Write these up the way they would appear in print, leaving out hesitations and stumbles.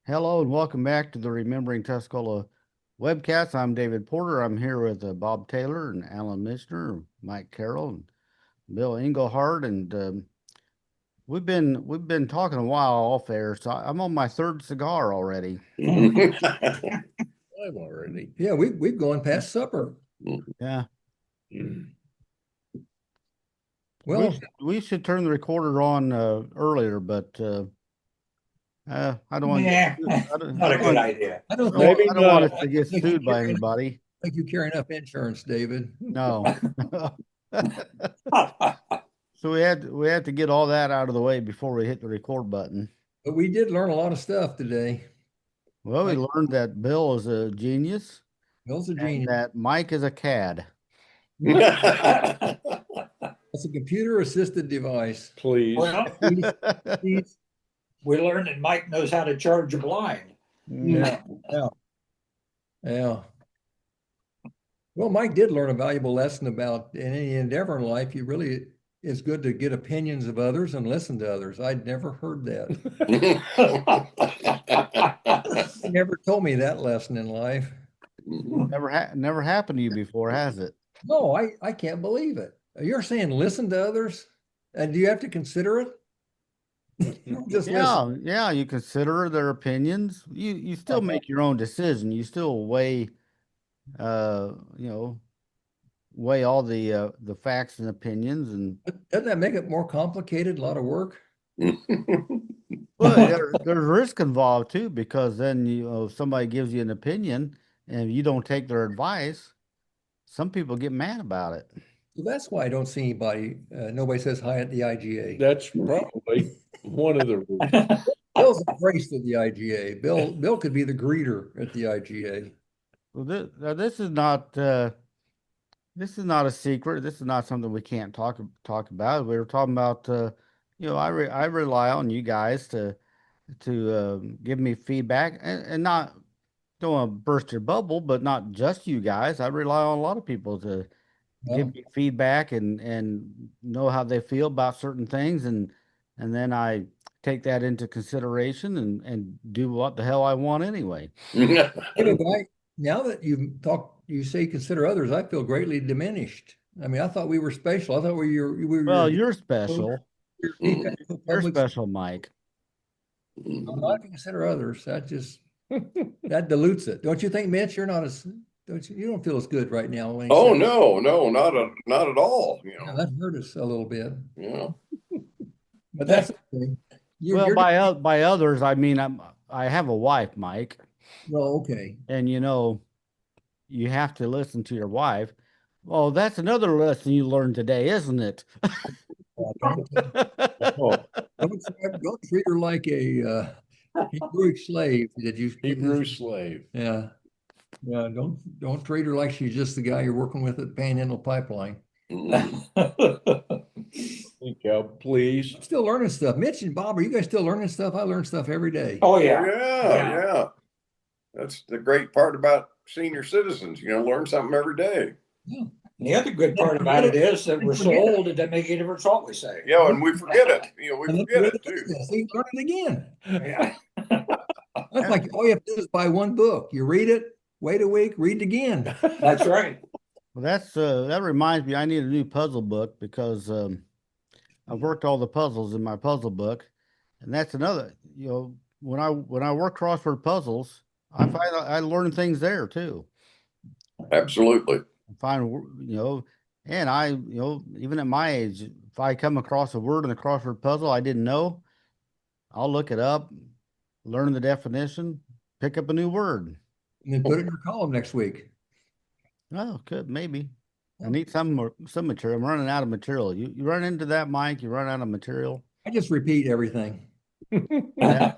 Hello and welcome back to the Remembering Tuscola webcast. I'm David Porter. I'm here with Bob Taylor and Alan Michener, Mike Carroll, and Bill Englehardt, and we've been talking a while off air. So I'm on my third cigar already. I'm already. Yeah, we've gone past supper. Yeah. Well, we should turn the recorder on earlier, but I don't want to Yeah, get. I don't, not I a don't good want. idea. I don't think, Maybe I don't want not. us to get think you sued by carry enough, anybody. think you carry enough insurance, David. No. So we had to get all that out of the way before we hit the record button. But we did learn a lot of stuff today. Well, we Like, learned that Bill is a genius Bill's a and genius. that Mike is a cad. It's a computer-assisted device. Please. Well, Please. We learned that Mike knows how to charge a blind. Yeah, yeah, yeah. Well, Mike did learn a valuable lesson about in any endeavor in life, you really it's good to get opinions of others and listen to others. I'd never heard that. He never told me that lesson in life. Never happened to you before, has it? No, I can't believe it. You're saying listen to others, and do you have to consider it? Just listen. Yeah, you consider their opinions. You still make your own decision. You still weigh you know, weigh all the facts and opinions and Doesn't that make it more complicated? A lot of work. well, there's risk involved too, because then if somebody gives you an opinion and you don't take their advice, some people get mad about it. So that's why I don't see anybody. Nobody says hi at the IGA. That's probably one of the reasons. Bill's a grace to the IGA. Bill could be the greeter at the IGA. Well, this is not a secret. This is not something we can't talk about. We were talking about I rely on you guys to give me feedback and not don't want to burst your bubble, but not just you guys. I rely on a lot of people to Well, give me feedback and know how they feel about certain things, and then I take that into consideration and do what the hell I want anyway. David, now that you say consider others, I feel greatly diminished. I mean, I thought we were special. I thought we were Well, your, you're special. your You're public. special, Mike. Not to consider others. That dilutes it. Don't you think, Mitch? You're not as don't you don't feel as good right now when you Oh, say no, not at all, yeah, that hurt us a little bit. Yeah. But that's okay. Well, You're by others, I mean I have a wife, Mike, well, okay. and you have to listen to your wife. Well, that's another lesson you learned today, isn't it? Don't, Oh, don't treat her like a Hebrew slave. Did you? Hebrew slave. Yeah. Yeah. Don't treat her like she's just the guy you're working with at Panhandle Pipeline. Think out, please. I'm still learning stuff. Mitch and Bob, are you guys still learning stuff? I learn stuff every day. Oh, Yeah, yeah. yeah. That's the great part about senior citizens. Learn something every day. Yeah. And the other good part about it is that we're so old, it doesn't make any difference what we say. Yeah, and we forget it. We And forget it too. See, learn it again. Yeah. That's like all you have to do is buy one book. You read it, wait a week, read it again. That's right. Well, that reminds me, I need a new puzzle book because I've worked all the puzzles in my puzzle book, and that's another. When I work crossword puzzles, I find I learn things there too. Absolutely. I find and even at my age, if I come across a word in a crossword puzzle I didn't know, I'll look it up, learn the definition, pick up a new word. And then put it in your column next week. Oh, could maybe. I need some material. I'm running out of material. You run into that, Mike? You run out of material? I just repeat everything. Yeah.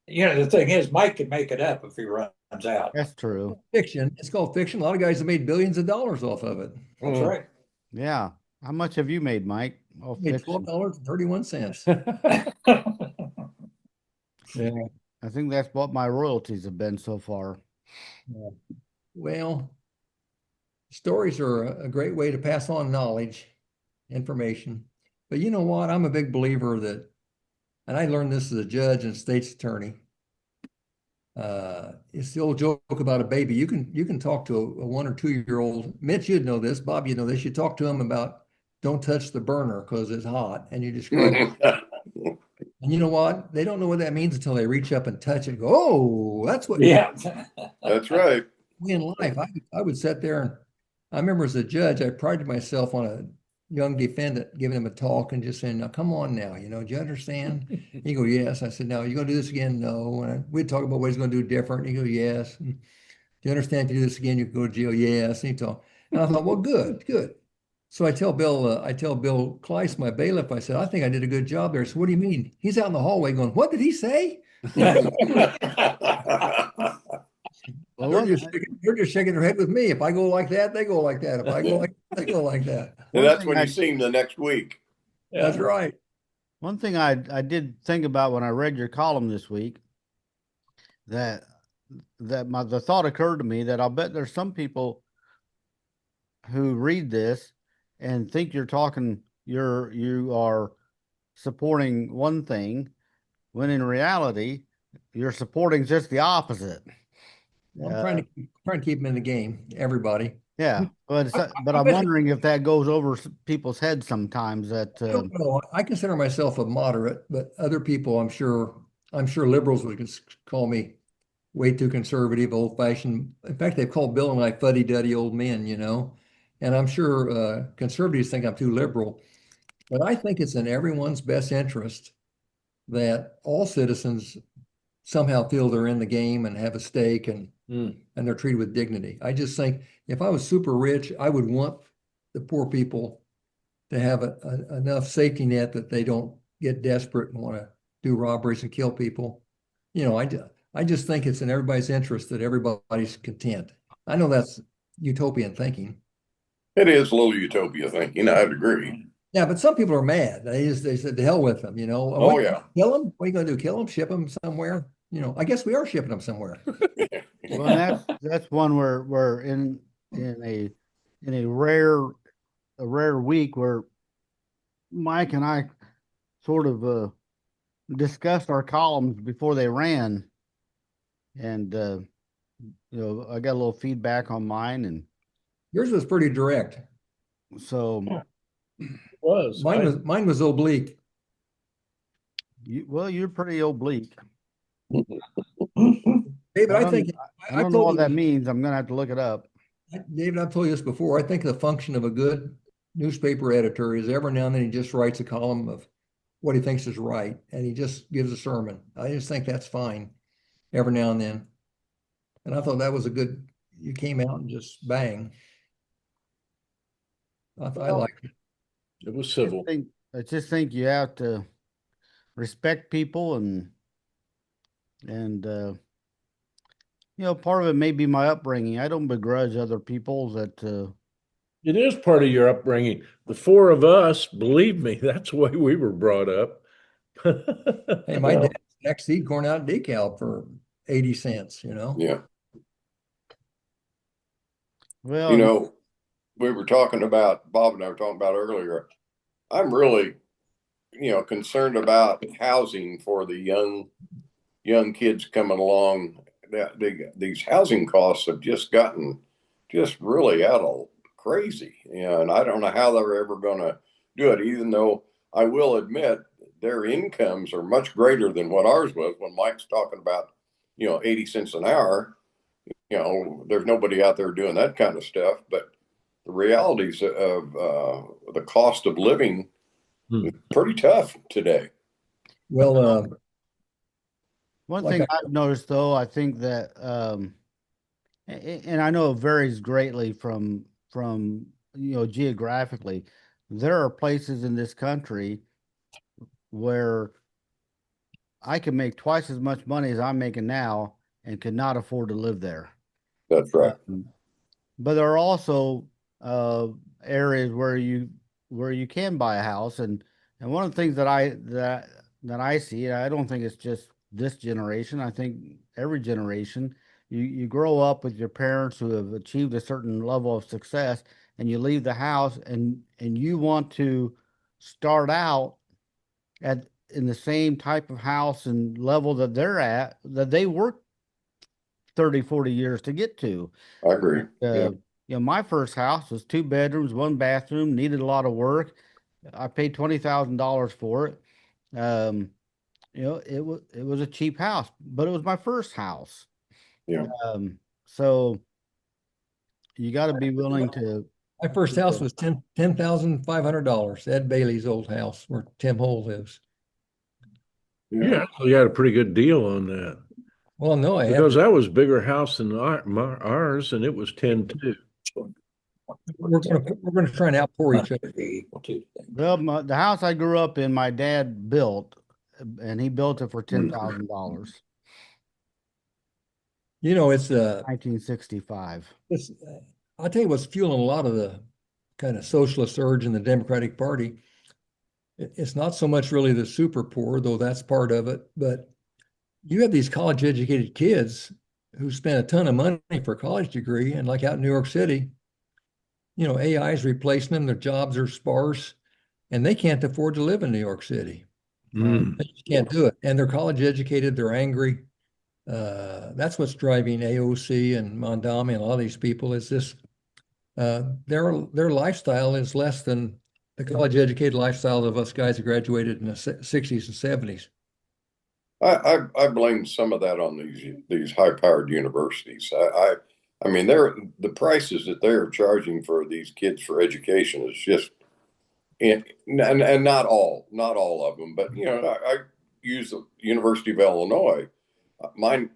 The thing is, Mike can make it up if he runs out. That's true. Fiction. It's called fiction. A lot of guys have made billions of dollars off of it. That's right. Yeah. How much have you made, Mike? Oh, Made fiction. $12.31. Yeah. I think that's what my royalties have been so far. Yeah. Well, stories are a great way to pass on knowledge, information. But you know what? I'm a big believer that and I learned this as a judge and state's attorney. It's the old joke about a baby. You can talk to a 1 or 2 year old. Mitch, you'd know this. Bob, you know this. You talk to him about don't touch the burner because it's hot, and you describe it. And you know what? They don't know what that means until they reach up and touch it and go, oh, that's what Yeah. That's right. me in life. I would sit there and I remember as a judge, I prided myself on a young defendant giving him a talk and just saying, now come on now, do you understand? He go, yes. I said, no, you gonna do this again? No. And we'd talk about what he's gonna do different. He go, yes. And, do you understand if you do this again, you can go to jail? Yes. And he talk. And I thought, well, good, good. So I tell Bill Kleiss, my bailiff, I said, I think I did a good job there. So what do you mean? He's out in the hallway going, what did he say? Well, They're just shaking their head with me. If I go like that, they go like that. If I go like that, they go like that. And one that's thing when I, you see him the next week. That's right. one thing I did think about when I read your column this week, that the thought occurred to me that I'll bet there's some people who read this and think you are supporting one thing, when in reality you're supporting just the opposite. I'm trying to keep them in the game, everybody. Yeah, but I'm wondering if that goes over people's heads sometimes. I don't know. I consider myself a moderate, but other people, I'm sure liberals would call me way too conservative, old-fashioned. In fact, they've called Bill and I fuddy-duddy old men, and I'm sure conservatives think I'm too liberal. But I think it's in everyone's best interest that all citizens somehow feel they're in the game and have a stake and they're treated with dignity. I just think if I was super rich, I would want the poor people to have enough safety net that they don't get desperate and want to do robberies and kill people. I just think it's in everybody's interest that everybody's content. I know that's utopian thinking. It is a little utopia thinking. I'd agree. Yeah, but some people are mad. They said, to hell with them, Oh, yeah. Kill them? What are you going to do? Kill them? Ship them somewhere? I guess we are shipping them somewhere. Well, that's one where we're in a rare week where Mike and I sort of discussed our columns before they ran, and I got a little feedback on mine, and Yours was pretty direct. so Mine was oblique. you're pretty oblique. David, I I don't know what that means. I'm gonna have to look it up. David, I've told you this before. I think the function of a good newspaper editor is every now and then he just writes a column of what he thinks is right, and he just gives a sermon. I just think that's fine every now and then. And I thought that was you came out and just bang. I liked it. It was civil. I just think you have to respect people and part of it may be my upbringing. I don't begrudge other people that It is part of your upbringing. The four of us, believe me, that's the way we were brought up. Hey, my dad next seed corn out decal for 80 cents, Yeah. well, we were talking about, Bob and I were talking about earlier, I'm really, concerned about housing for the young kids coming along. These housing costs have just gotten just really out of crazy. And I don't know how they're ever going to do it, even though I will admit their incomes are much greater than what ours was when Mike's talking about, 80 cents an hour. There's nobody out there doing that kind of stuff, but the realities of the cost of living is pretty tough today. Well, one thing I've noticed though, I think that and I know it varies greatly from geographically. There are places in this country where I can make twice as much money as I'm making now and could not afford to live there. That's right. But there are also areas where you can buy a house, and one of the things that I see, and I don't think it's just this generation. I think every generation, you grow up with your parents who have achieved a certain level of success, and you leave the house and you want to start out in the same type of house and level that they're at, that they worked 30, 40 years to get to. I agree. Yeah. My first house was 2 bedrooms, 1 bathroom, needed a lot of work. I paid $20,000 for it. Um, it was a cheap house, but it was my first house. Yeah. So you got to be willing to. My first house was $10,500. Ed Bailey's old house where Tim Hole lives. Yeah, so you had a pretty good deal on that. Well, no, I Because had. that was a bigger house than ours, and it was 10 too. We're gonna try and outpour each other. Be equal to. Well, the house I grew up in, my dad built, and he built it for $10,000, It's 1965. I'll tell you what's fueling a lot of the kind of socialist surge in the Democratic Party. It's not so much really the super poor, though that's part of it, but you have these college educated kids who spend a ton of money for a college degree, and like out in New York City, AI is replacing them, their jobs are sparse, and they can't afford to live in New York City. Mm. They just can't do it. And they're college educated, they're angry. That's what's driving AOC and Mondami and a lot of these people is this their lifestyle is less than the college educated lifestyle of us guys who graduated in the 60s and 70s. I blame some of that on these high powered universities. I mean, the prices that they're charging for these kids for education is just, and not all of them, but I use the University of Illinois. My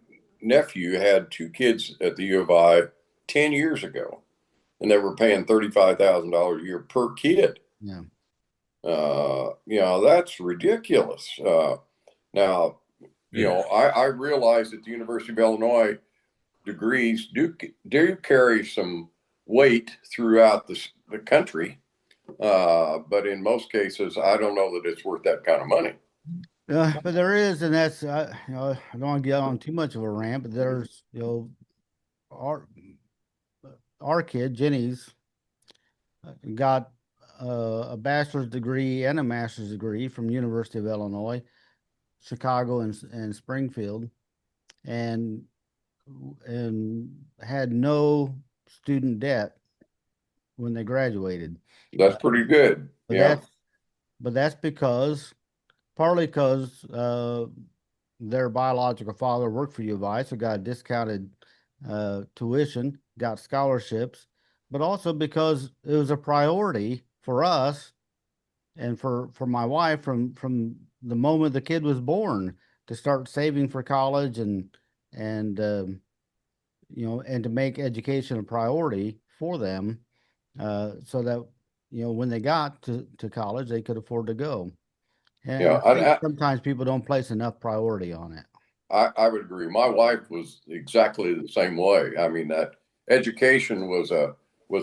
nephew had 2 kids at the U of I 10 years ago, and they were paying $35,000 a year per kid. Yeah. That's ridiculous. Now, I realize that the University of Illinois degrees do carry some weight throughout the country, but in most cases, I don't know that it's worth that kind of money. But there is, and that's I don't want to get on too much of a rant, but there's our kid Jenny's got a bachelor's degree and a master's degree from University of Illinois, Chicago and Springfield, and had no student debt when they graduated. That's pretty good. But Yeah. that's partly because their biological father worked for U of I, so got discounted tuition, got scholarships, but also because it was a priority for us and for my wife from the moment the kid was born to start saving for college and and to make education a priority for them, so that when they got to college they could afford to go. And Yeah, I think sometimes people don't place enough priority on it. I would agree. My wife was exactly the same way. I mean, that education was a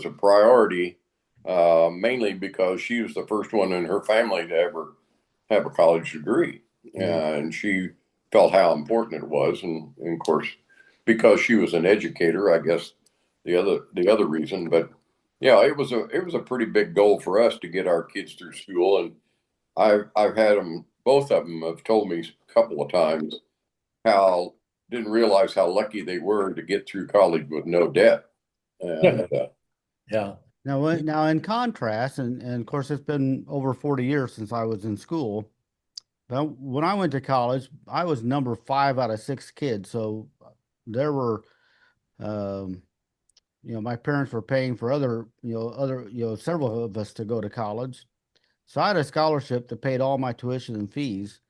priority, mainly because she was the first one in her family to ever have a college degree, and she felt how important it was. And of course, because she was an educator, I guess the other reason. But yeah, it was a pretty big goal for us to get our kids through school, and I've had them. Both of them have told me a couple of times how didn't realize how lucky they were to get through college with no debt. And, Yeah. Now in contrast, and of course it's been over 40 years since I was in school, but when I went to college, I was number 5 out of 6 kids. So there were, my parents were paying for several of us to go to college. So I had a scholarship that paid all my tuition and fees.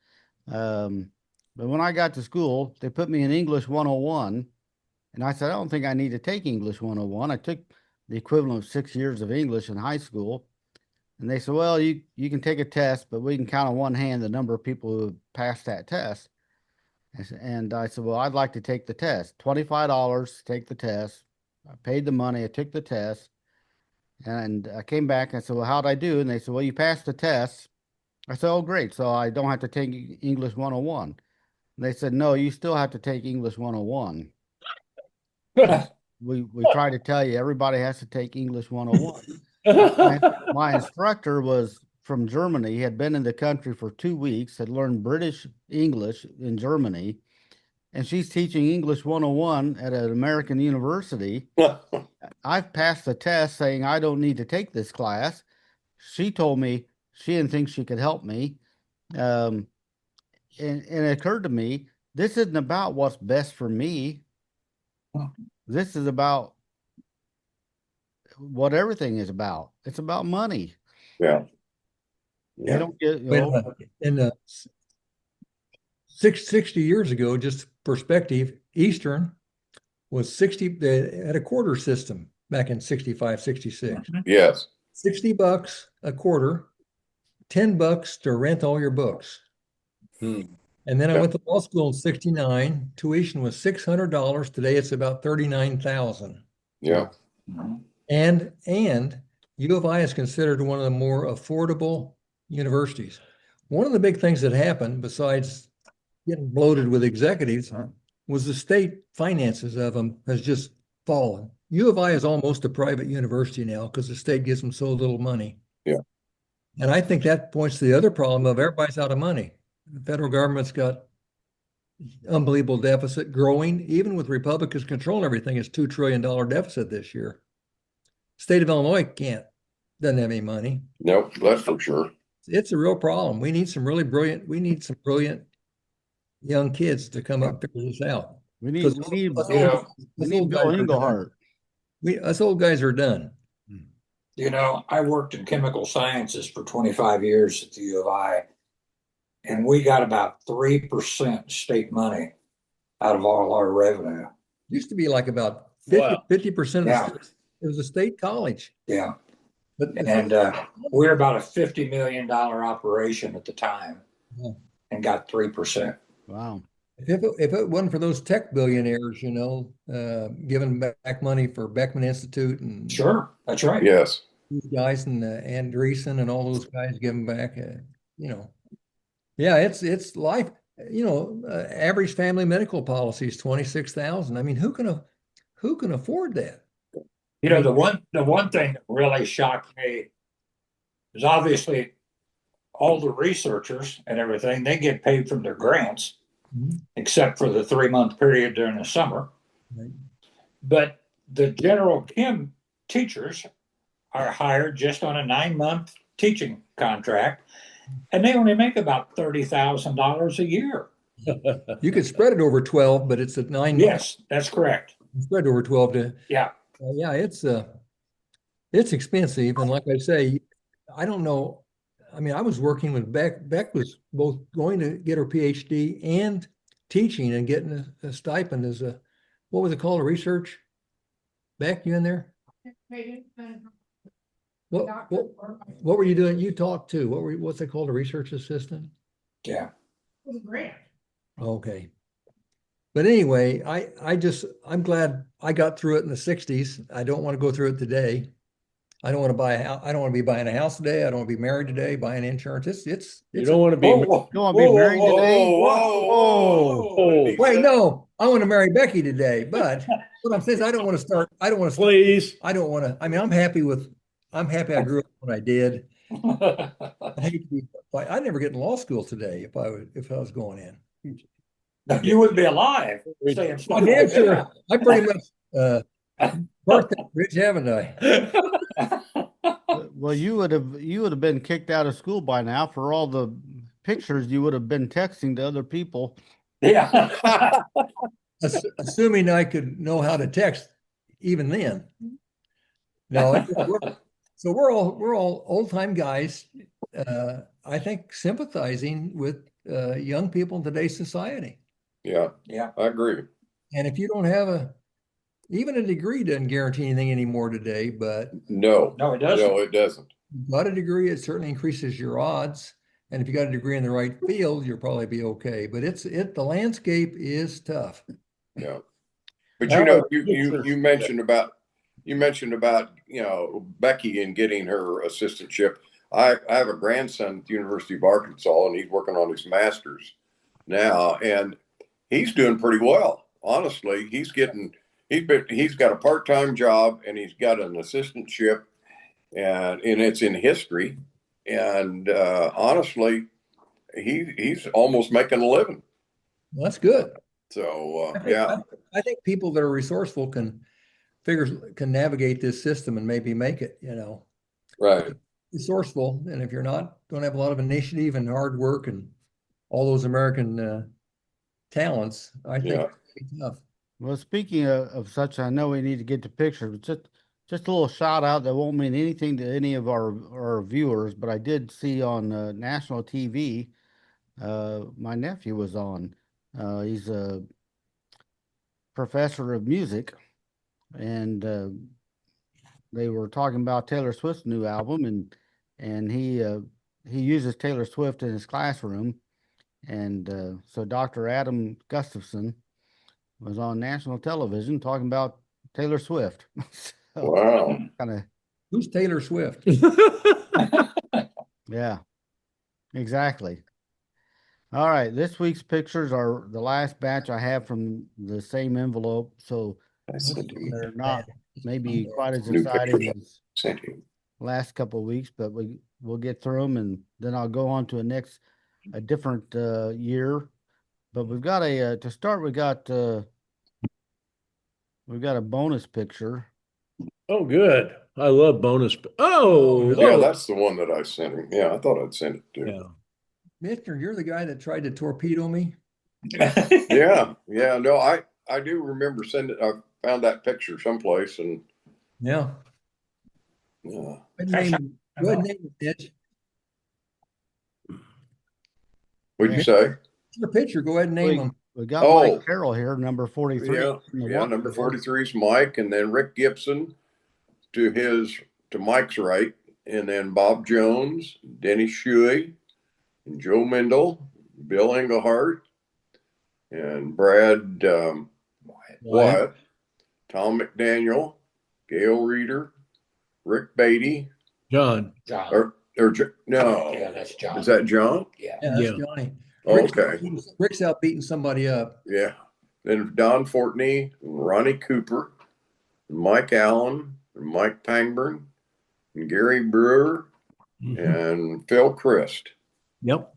But when I got to school, they put me in English 101. And I said, I don't think I need to take English 101. I took the equivalent of 6 years of English in high school. And they said, well, you can take a test, but we can count on one hand the number of people who have passed that test. And I said, well, I'd like to take the test. $25 to take the test. I paid the money. I took the test. And I came back and I said, well, how'd I do? And they said, well, you passed the test. I said, oh, great. So I don't have to take English 101. And they said, no, you still have to take English 101. We try to tell you everybody has to take English 101. My instructor was from Germany, had been in the country for 2 weeks, had learned British English in Germany, and she's teaching English 101 at an American university. I've passed the test saying I don't need to take this class. She told me she didn't think she could help me. And it occurred to me, this isn't about what's best for me. This is about what everything is about. It's about money. Yeah. You don't get, you When, know, in 60 years ago, just perspective, Eastern was 60, they had a quarter system back in 65, 66. Yes. $60 a quarter, $10 to rent all your books. Hmm. And then I Yeah. went to law school in 69. Tuition was $600. Today it's about 39,000. Yeah. And U of I is considered one of the more affordable universities. One of the big things that happened, besides getting bloated with executives, was the state finances of them has just fallen. U of I is almost a private university now because the state gives them so little money. Yeah. And I think that points to the other problem of everybody's out of money. The federal government's got unbelievable deficit growing, even with Republicans controlling everything. It's $2 trillion deficit this year. State of Illinois doesn't have any money. Nope, that's for sure. It's a real problem. We need some brilliant young kids to come up and figure this out. we need, Because we need, us you know, old- we us need old Bill guys are done. Englehardt. Us old guys are done. You know, I worked in chemical sciences for 25 years at the U of I, and we got about 3% state money out of all our revenue. Used to be like about 50, Wow. 50% of Yeah. it was a state college. Yeah. But And we're about a $50 million operation at the time Yeah. and got 3%. Wow. if it wasn't for those tech billionaires, giving back money for Beckman Institute and Sure, that's right. Yes. these guys and Andreessen and all those guys giving back, yeah, it's life. Average family medical policy is 26,000. I mean, who can afford that? You know, the one thing that really shocked me is obviously all the researchers and everything, they get paid from their grants, except for the 3-month period during the summer. Right. But the general chem teachers are hired just on a 9-month teaching contract, and they only make about $30,000 a year. You could spread it over 12, but it's at 9 months. Yes, that's correct. Spread over 12 to Yeah. yeah, it's expensive. And like I say, I don't know. I mean, I was working with Beck. Beck was both going to get her PhD and teaching and getting a stipend as what was it called? A research? Beck, you in there? What were you doing? You talked too. What's it called? A research assistant? Yeah. Okay. But anyway, I'm glad I got through it in the 60s. I don't want to go through it today. I don't want to buy a house. I don't want to be buying a house today. I don't want to be married today, buying insurance. You don't want to be. You want to be married today? Whoa. Wait, no, I want to marry Becky today. But what I'm saying is I don't want to start. Please. I don't want to. I mean, I'm happy I grew up when I did. I hate to be, I'd never get in law school today if I was going in. You wouldn't be alive. Saying I'm stuff damn like sure. that. I pretty much birthed that bridge, haven't I? Well, you would have been kicked out of school by now for all the pictures you would have been texting to other people. Yeah. Assuming I could know how to text even then. No, so we're all old-time guys, I think sympathizing with young people in today's society. Yeah. Yeah. I agree. And if you don't have even a degree doesn't guarantee anything anymore today, but No. No, it doesn't. No, it doesn't. you got a degree, it certainly increases your odds. And if you got a degree in the right field, you'll probably be okay. But the landscape is tough. Yeah. But Now, you mentioned about Becky and getting her assistantship. I have a grandson at the University of Arkansas, and he's working on his master's now, and he's doing pretty well. Honestly, he's got a part-time job, and he's got an assistantship, and it's in history, and honestly, he's almost making a living. Well, that's good. So I think, yeah, I think people that are resourceful can navigate this system and maybe make it, right. resourceful. And if you're not, don't have a lot of initiative and hard work and all those American talents, I think Yeah. it's tough. Well, speaking of such, I know we need to get to pictures, but just a little shout out that won't mean anything to any of our viewers, but I did see on national TV, my nephew was on. He's a professor of music, and they were talking about Taylor Swift's new album, and he uses Taylor Swift in his classroom, and so Dr. Adam Gustafson was on national television talking about Taylor Swift. So Wow. kind of, Who's Taylor Swift? yeah, exactly. All right, this week's pictures are the last batch I have from the same envelope, so they're not maybe quite as New exciting pictures as sent you. last couple of weeks, but we'll get through them, and then I'll go on to a different year. But we've got to start. We've got a bonus picture. Oh, good. I love bonus. Oh, Yeah, oh, that's the one that I sent him. Yeah, I thought I'd send it to him. yeah. Michener, you're the guy that tried to torpedo me. Yeah, yeah. No, I do remember sending. I found that picture someplace, and Yeah. yeah. Good name. Good name, Mitch. What'd you say? Your picture. Go ahead and name them. We got Oh. Mike Carroll here, number 43. Yeah, yeah. Number 43 is Mike, and then Rick Gibson to Mike's right, and then Bob Jones, Denny Shuey, and Joe Mendel, Bill Englehardt, and Brad Wyatt, Tom McDaniel, Gail Reeder, Rick Beatty, John. no, Yeah, that's John. is that John? Yeah. Yeah, that's Yeah. Johnny. Oh, okay, Rick's out beating somebody up. yeah. Then Don Fortney, Ronnie Cooper, Mike Allen, and Mike Pangburn, and Gary Brewer, and Phil Christ. Yep.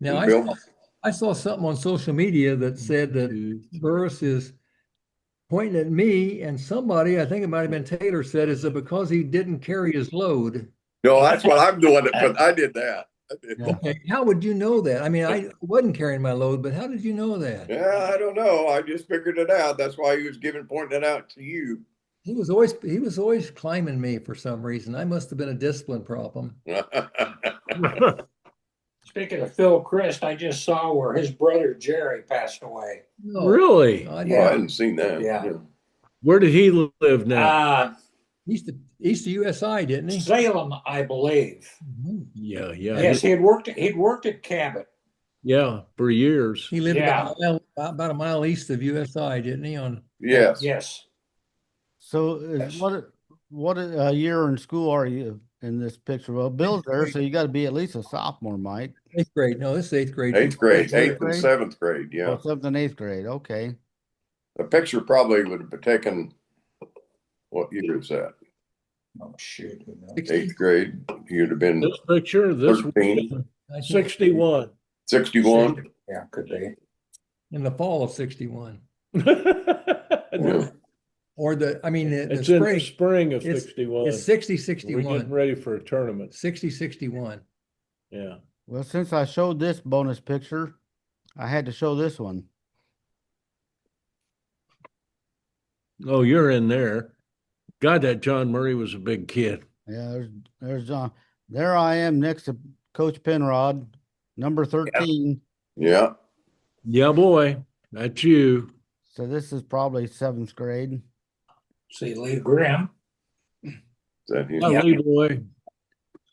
Now, And Bill, I saw something on social media that said that Burris is pointing at me, and somebody, I think it might have been Taylor, said, is it because he didn't carry his load? no, that's what I'm doing. But I did that. Okay, how would you know that? I mean, I wasn't carrying my load, but how did you know that? Yeah, I don't know. I just figured it out. That's why he was pointing it out to you. He was always climbing me for some reason. I must have been a discipline problem. Speaking of Phil Christ, I just saw where his brother Jerry passed away. No, Really? I Well, I hadn't seen that. Yeah. Where did he live now? East of USI, didn't he? Salem, I believe. Yeah. Yes, he'd worked at Cabot. Yeah, for years. He lived about a mile east of USI, didn't he? Yes. Yes. So what year in school are you in this picture? Well, Bill's there, so you got to be at least a sophomore, Mike. 8th grade. No, this is 8th grade. 8th grade, Eighth 8th and 7th grade. Yeah. Oh, 7th and 8th grade. Okay. The picture probably would have been taken. What year is that? Oh shoot. 8th grade. You'd have been This picture, this 13. 61. 61. Yeah, could be. In the fall of 61. Yeah. Or the It's spring. in the spring of It's- 61. It's 60, We're 61. getting ready for a tournament. 60, 61. Yeah. Well, since I showed this bonus picture, I had to show this one. Oh, you're in there. God, that John Murray was a big kid. Yeah, there's John. There I am next to Coach Penrod, number 13. Yeah. Yeah, boy. That's you. So this is probably 7th grade. See Lee Grimm. Is that him? Yeah, Lee boy.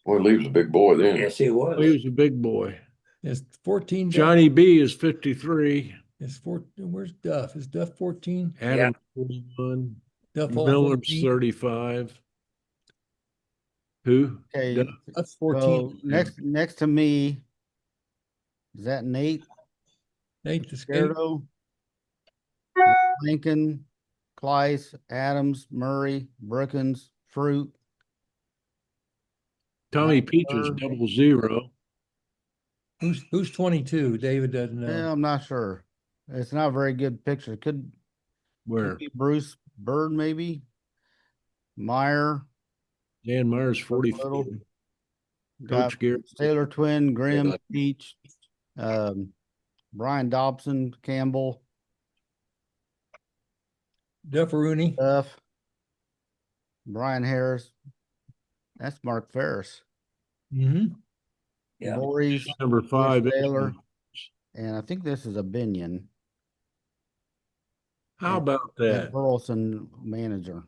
Boy, Lee was a big boy then. Yes, he was. He was a big boy. It's 14. Johnny B is 53. It's 4. Where's Duff? Is Duff 14? Adam 41. Duff all Miller's 14? 35. Who? Okay. That's 14. So next to me, is that Nate? Nate the skate. Scardo, Lincoln, Kleiss, Adams, Murray, Brookins, Fruit. Tommy Peach is Third. 00. Who's 22? David doesn't know. Yeah, I'm not sure. It's not a very good picture. Could Where? be Bruce Bird, maybe. Meyer, Dan Myers, 44. Little. Coach Got Gary. Taylor Twin, Grimm, Peach, Brian Dobson, Campbell, Rooney. Duff, Brian Harris. That's Mark Ferris. Mm-hmm. Yeah. Voorhees, Number 5. Taylor, and I think this is a Binion. How And about that that? Burleson manager.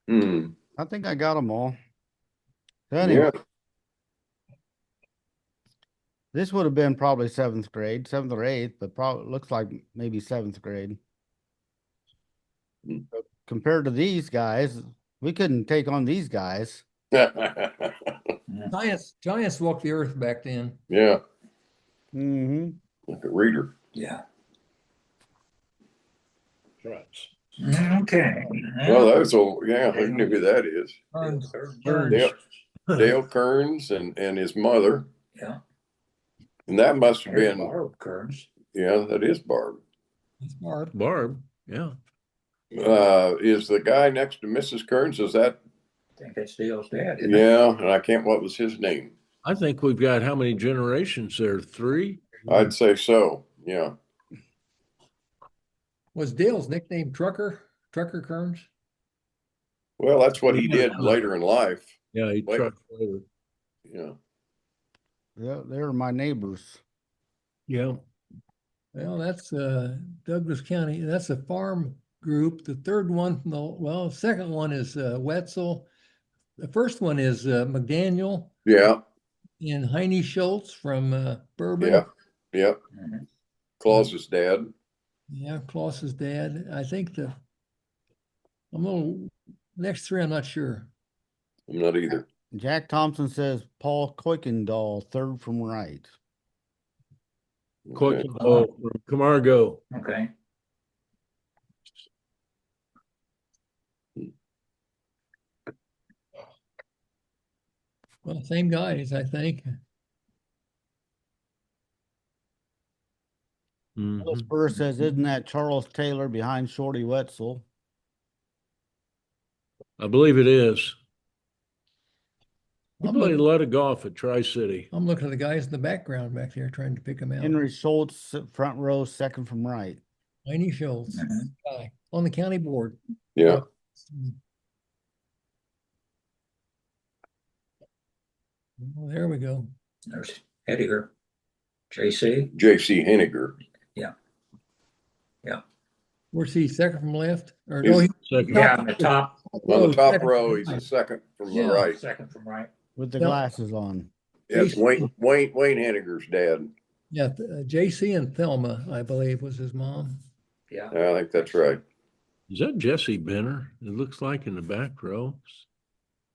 Hmm. I think I got them all. So anyway, Yeah. this would have been probably 7th grade, 7th or 8th, but probably looks like maybe 7th grade. Hmm. Compared to these guys, we couldn't take on these guys. Giants walked the earth back then. Yeah. Mm-hmm. Like a reader. Yeah. Trucks. Okay. Well, that was old. Yeah, who knew who that is? Burns. Dale, Dale Kearns and his mother. Yeah. And that must have There's been, Barb Kearns. yeah, that is Barb. It's Barb. Barb. Yeah. Is the guy next to Mrs. Kearns, is that? I think that's Dale's dad. Isn't it? Yeah, and I can't, what was his name? I think we've got how many generations there? 3? I'd say so. Yeah. Was Dale's nickname Trucker Kearns? Well, that's what he Yeah. did later in life. Yeah, he Wait. trucked later. Yeah. Yeah, they're my neighbors. Yeah. Well, that's Douglas County. That's a farm group. The third one, the second one is Wetzel. The first one is McDaniel Yeah. and Heine Schultz from Bourbon. Yeah. Yeah. Mhm. Claus's dad. Yeah, Klaus's dad. I think next 3, I'm not sure. I'm not either. Jack Thompson says Paul Kuykendall, 3rd from right. Okay. From Camargo. Okay. Well, same guys, I think. Bill Mhm. Spur says, isn't that Charles Taylor behind Shorty Wetzel? I believe it is. He I'm played a looking, lot of golf at Tri-City. I'm looking at the guys in the background back there trying to pick them out. Henry Schultz, front row, 2nd from right. Heine Schultz, Mhm. guy on the county board. Yeah. Well, there we go. There's Hediger. JC. J.C. Henniger. Where's he? Second from left? Or He's- Second. Yeah, on the top. On the top second row, from he's right. the second from Yeah. the right. Second from right. With the Yep. glasses on. Yes, Wayne Henniger's dad. Yeah, JC and Thelma, I believe, was his mom. Yeah. I think that's right. Is that Jesse Benner? It looks like in the back row.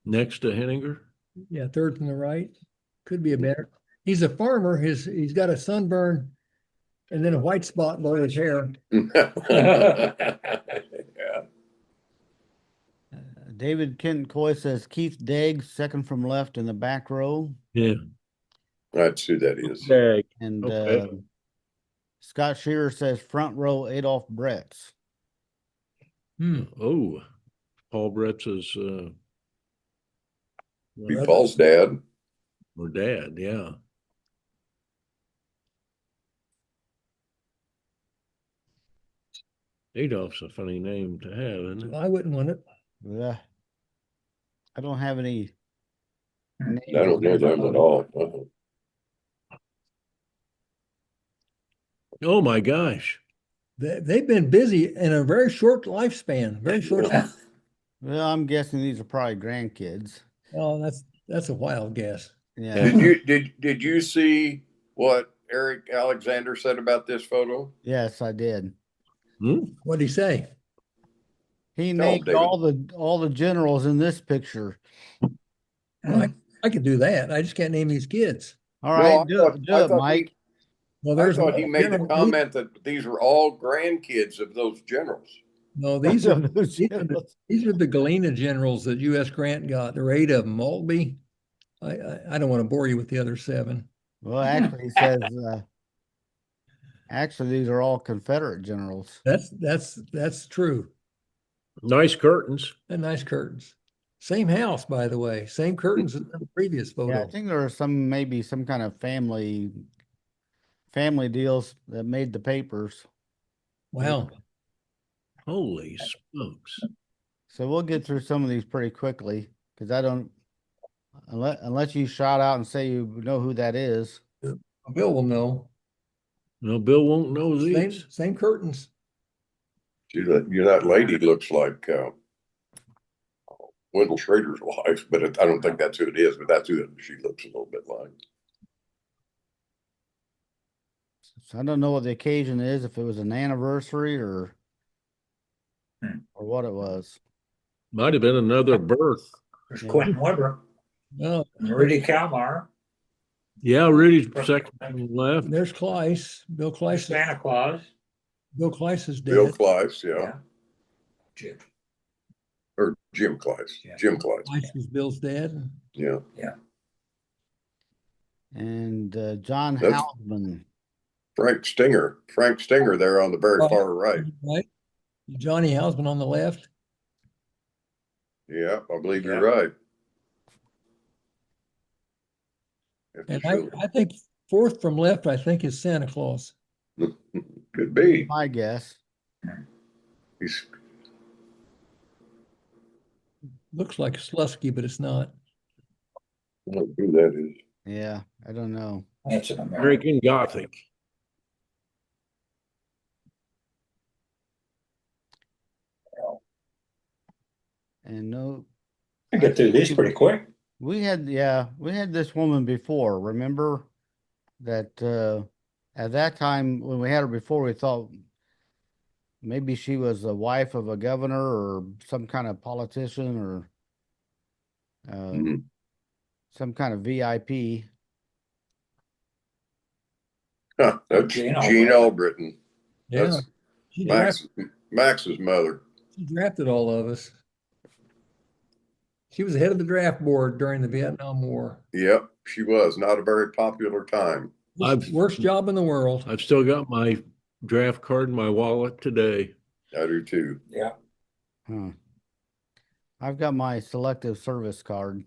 Next to Henninger. Yeah, third from the right. Could be a better. He's a farmer. He's got a sunburn and then a white spot below his hair. Yeah. David Kent Coy says Keith Deggs, 2nd from left in the back row. Yeah. That's who that is. Dag. And Okay. Scott Shearer says front row, Adolph Bretz. Oh, Paul Brett's Be Paul's dad. or dad, yeah. Adolph's a funny name to have, isn't it? I wouldn't want it. Yeah. I don't have any names. I don't know them at all. Uh-huh. Oh my gosh. They've been busy in a very short lifespan. Very short. Well, I'm guessing these are probably grandkids. Oh, that's a wild guess. Yeah. Did you see what Eric Alexander said about this photo? Yes, I did. What'd he say? He Tell him, named David. all the generals in this picture. Well, I could do that. I just can't name these kids. All No, right, I do thought- it, I do it, thought Mike. Well, I thought he made the general- comment that these were all grandkids of those generals. No, these are Those these are generals. these are the Galena generals that U.S. Grant got. There are 8 of them. Maltby, I don't want to bore you with the other 7. Well, actually, he says, actually, these are all Confederate generals. That's true. Nice curtains. And nice curtains. Same house, by the way. Same curtains as the previous Yeah, I photo. think there are maybe some kind of family deals that made the papers. Wow. Holy smokes. So we'll get through some of these pretty quickly because I don't, unless you shout out and say you know who that is. Bill will know. No, Bill won't know these. Same curtains. See that lady looks like Wendell Schrader's wife, but I don't think that's who it is. But that's who she looks a little bit like. So I don't know what the occasion is, if it was an anniversary or what it was. Might have been another birth. There's Quentin Weber Oh, and Rudy Kalmar. Yeah, Rudy's second from left. there's Kleiss. Bill Kleiss. Santa Claus. Bill Kleiss is dead. Bill Kleiss, yeah. Yeah. Jim. Or Jim Kleiss. Yeah. Jim Kleiss. Kleiss was Bill's dad. Yeah. And John That's- Hausman. Frank Stinger there on the very far right. Right. Johnny Hausman on the left. Yeah, I believe you're Yeah. right. And I think 4th from left, I think, is Santa Claus. Could be. My guess. He's Looks like Slusky, but it's not. I don't know who that is. Yeah, I don't know. That's an American. American Gothic. And no, I get through these pretty quick. we had this woman before. Remember that at that time when we had her before, we thought maybe she was the wife of a governor or some kind of politician or Mhm. some kind of VIP. Huh, that's Gene Gene Albritton. Yeah. That's She drafted, Max's mother. she drafted all of us. She was the head of the draft board during the Vietnam War. Yep, she was. Not a very popular time. Worst job in the world. I've still got my draft card in my wallet today. I do too. Yeah. Huh. I've got my selective service card.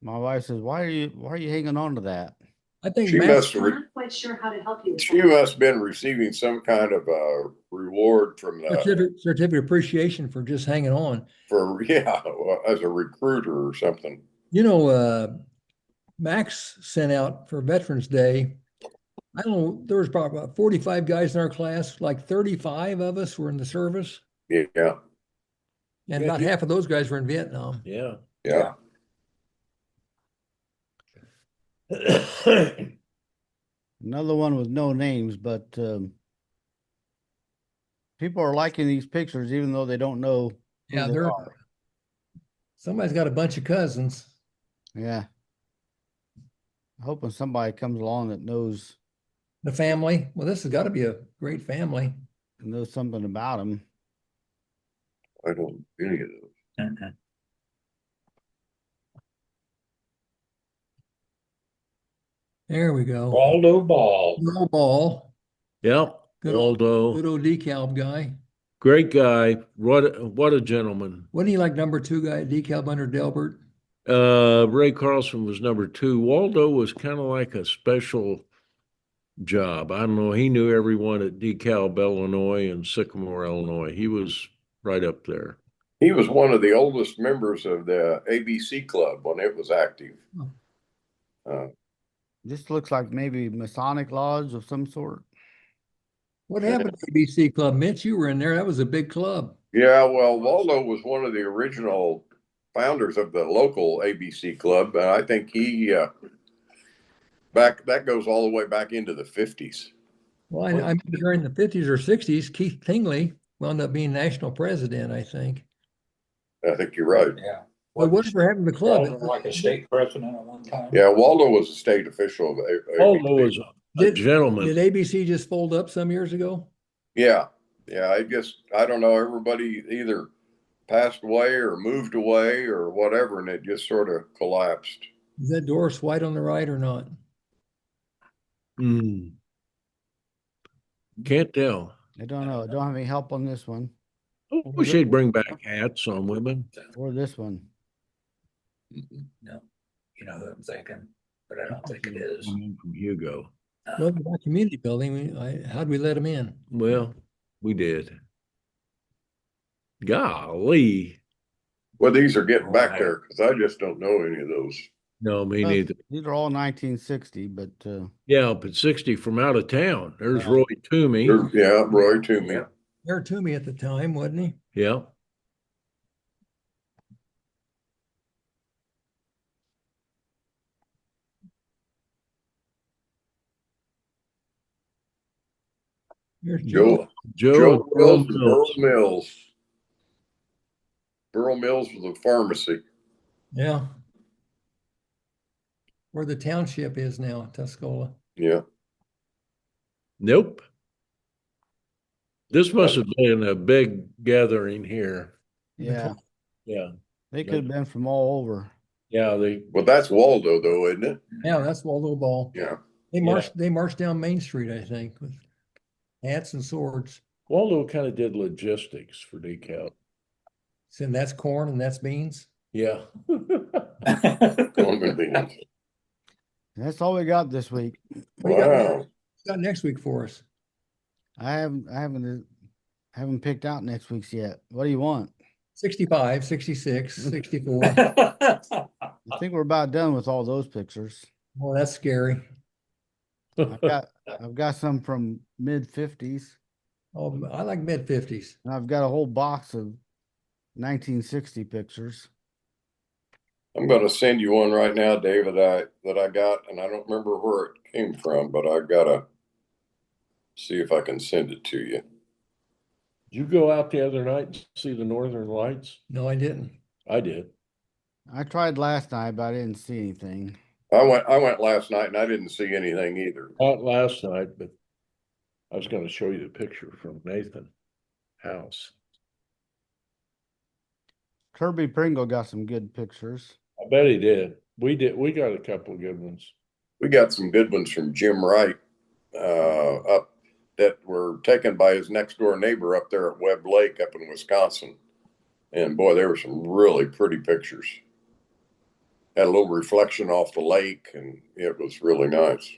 My wife says, "Why are you hanging on to that?" I think She Max, must have I'm not quite sure how to help you with She that. must have been receiving some kind of a reward from the certificate of appreciation for just hanging on. as a recruiter or something. You know, Max sent out for Veterans Day. I don't know, there was probably about 45 guys in our class, like 35 of us were in the service, Yeah, and about half of those guys were in Vietnam. Yeah. yeah. Another one with no names, but people are liking these pictures even though they don't know who Yeah, they they're are. somebody's got a bunch of cousins. Yeah. Hoping somebody comes along that knows The family. Well, this has got to be a great family. something about them. I don't know any of those. Mhm. There we go. Waldo Ball. No ball. Yeah. Good old Waldo. decal guy. Great guy. What a gentleman. Wasn't he like number 2 guy at decal under Delbert? Ray Carlson was number 2. Waldo was kind of like a special job. I don't know. He knew everyone at DeKalb, Illinois and Sycamore, Illinois. He was right up there. He was one of the oldest members of the ABC Club when it was active. This looks like maybe Masonic Lodge of some sort. What happened to the ABC Club? Mitch, you were in there. That was a big club. Yeah, well, Waldo was one of the original founders of the local ABC Club, and I think he that goes all the way back into the 50s. Well, I mean, during the 50s or 60s, Keith Tingley wound up being national president, I think. I think you're right. Yeah. But whatever happened to the club? Waldo like a state president at one time. Yeah, Waldo was a state official of Waldo ABC. was a gentleman. Did ABC just fold up some years ago? Yeah, I don't know. Everybody either passed away or moved away or whatever, and it just sort of collapsed. Is that Doris White on the right or not? Hmm. Can't tell. I don't know. I don't have any help on this one I wish they'd bring back hats on women. or this one. No, you know who I'm thinking, but I don't think it is. From Hugo. Well, our community building, how'd we let them in? Well, we did. Golly. Well, these are getting back there because I just don't know any of those. No, me neither. These are all 1960, but Yeah, but 60 from out of town. There's Roy Toomey. Yeah, Roy Toomey. There to me at the time, wasn't he? Yeah. Here's Joe. Joe Mills, Mills. Burl Mills. Burl Mills was a pharmacy. Yeah. Where the township is now, Tuscola. Yeah. Nope. This must have been a big gathering here. yeah, Yeah. they could have been from all over. Yeah, they Well, that's Waldo, though, isn't it? Yeah, that's Waldo Ball. Yeah. They marched down Main Street, I think, with hats and swords. Waldo kind of did logistics for DeKalb. Saying that's corn and that's beans. Yeah. Corn and beans. That's all we got this week. What do you Wow. got next week for us? I haven't picked out next week's yet. What do you want? 65, 66, 64. I think we're about done with all those pictures. Well, that's scary. I've got some from mid 50s. Oh, I like mid 50s. and I've got a whole box of 1960 pictures. I'm going to send you one right now, David, that I got, and I don't remember where it came from, but I've got to see if I can send it to you. Did you go out the other night and see the Northern Lights? No, I didn't. I did. I tried last night, but I didn't see anything. I went last night and I didn't see anything either. Not last night, but I was going to show you the picture from Nathan house. Kirby Pringle got some good pictures. I bet he did. We did. We got a couple of good ones. We got some good ones from Jim Wright up that were taken by his next door neighbor up there at Webb Lake up in Wisconsin. And boy, there were some really pretty pictures. Had a little reflection off the lake, and it was really nice.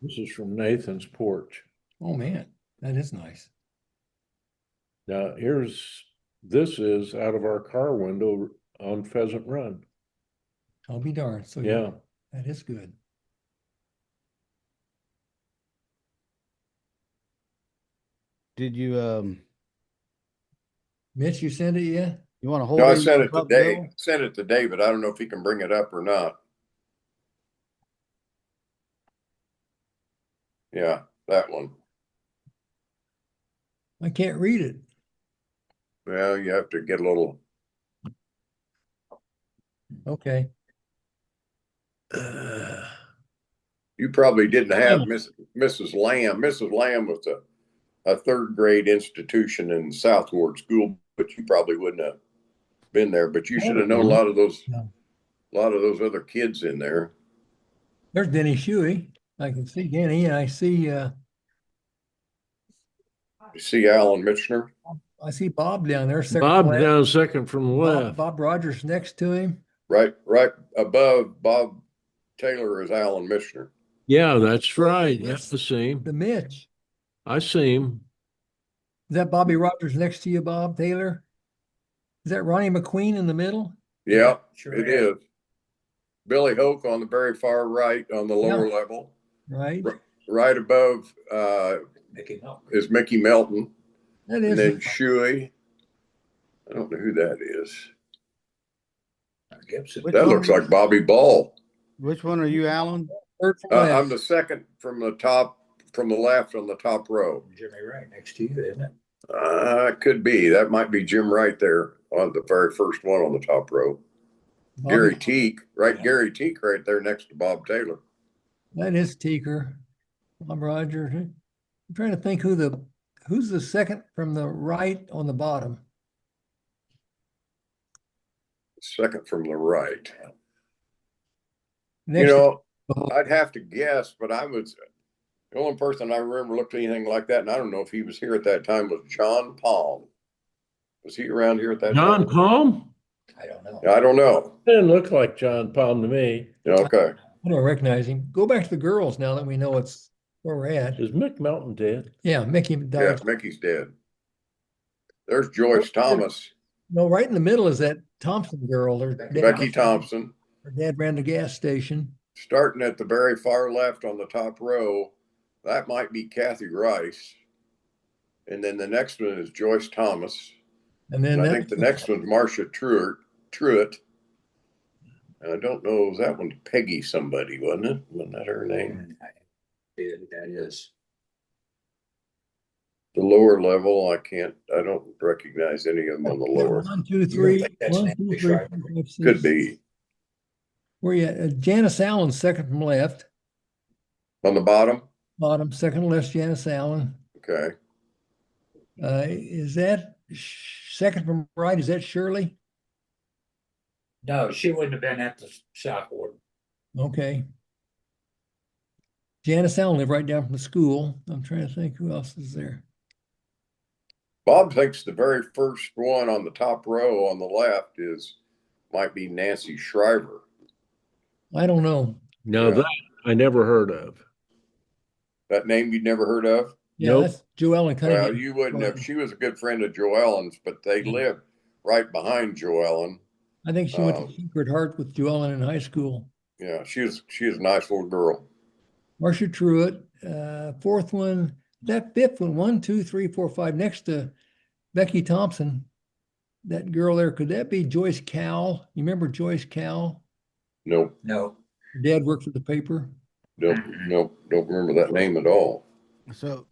This is from Nathan's porch. Oh, man, that is nice. Now, this is out of our car window on Pheasant Run. I'll be darned. So, Yeah. that is good. Did you Mitch, you send it yet? you want to hold No, I it sent it to up, Dave. Bill? Sent it to David. I don't know if he can bring it up or not. Yeah, that one. I can't read it. Well, you have to get a little. Okay. You probably didn't have Mrs. Lamb. Mrs. Lamb was a third grade institution in Southward School, but you probably wouldn't have been there. But you should have known a lot of those other kids in there. There's Denny Shuey. I can see Denny, and I see You see Alan Michener? Bob down there. second Bob left. down second from the left. Bob Rogers next to him. Right above Bob Taylor is Alan Michener. Yeah, that's right. That's the same. The Mitch. I see him. Is that Bobby Rogers next to you, Bob Taylor? Is that Ronnie McQueen in the middle? Yeah, Sure it is. is. Billy Hoke on the very far right on the lower level. Right. Right above Mickey Milk. is Mickey Melton. That And is. then Shuey. I don't know who that is. Gibson. Which That one looks are like Bobby Ball. Which one are you, Alan? Third from left. I'm the second from the left on the top row. Jimmy Wright next to you, isn't it? It could be. That might be Jim right there on the very first one on the top row. Bobby- Gary Teague, right? Gary Teague right there next to Bob Taylor. That is Teaker. Bob Rogers. I'm trying to think who's the second from the right on the bottom. second from the right. Next, I'd have to guess, but the only person I remember looked anything like that, and I don't know if he was here at that time, was John Palm. Was he around here at that John time? Palm? I don't know. I don't know. Didn't look like John Palm to me. Okay. I don't recognize him. Go back to the girls now that we know it's where we're at. Is Mick Mountain dead? Yeah, Mickey Yeah, died. Mickey's dead. There's Joyce Thomas, No, right in the middle is that Thompson girl. Her dad, Becky Thompson. Her dad ran the gas station. Starting at the very far left on the top row, that might be Kathy Rice. And then the next one is Joyce Thomas. And then And I think the next one's Marcia Truitt. And I don't know, that one's Peggy somebody, wasn't it? Wasn't that her name? That is. The lower level, I don't recognize any of them on the lower. 1, 2, 3. think that's 1, Nancy 2, 3, Schreiber? 4, 5, 6. Could be. Where you at? Janice Allen, second from left. On the bottom? Bottom, second left, Janice Allen. Okay. Is that second from right? Is that Shirley? No, she wouldn't have been at the shop board. Okay. Janice Allen lived right down from the school. I'm trying to think who else is there. Bob thinks the very first one on the top row on the left might be Nancy Shriver. I don't know. No, Yeah. that I never heard of. That name you'd never heard of? Yeah, Nope. that's Joellen Cunningham. Well, you wouldn't have. She was a good friend of Joe Ellen's, but they lived right behind Joe Ellen. I think she went to Secret Heart with Joellen in high school. Yeah, she was a nice little girl. Marcia Truitt, fourth one, that fifth one, 1, 2, 3, 4, 5, next to Becky Thompson. That girl there, could that be Joyce Cowell? You remember Joyce Cowell? Nope, No. Her dad worked for the paper. don't remember that name at all. So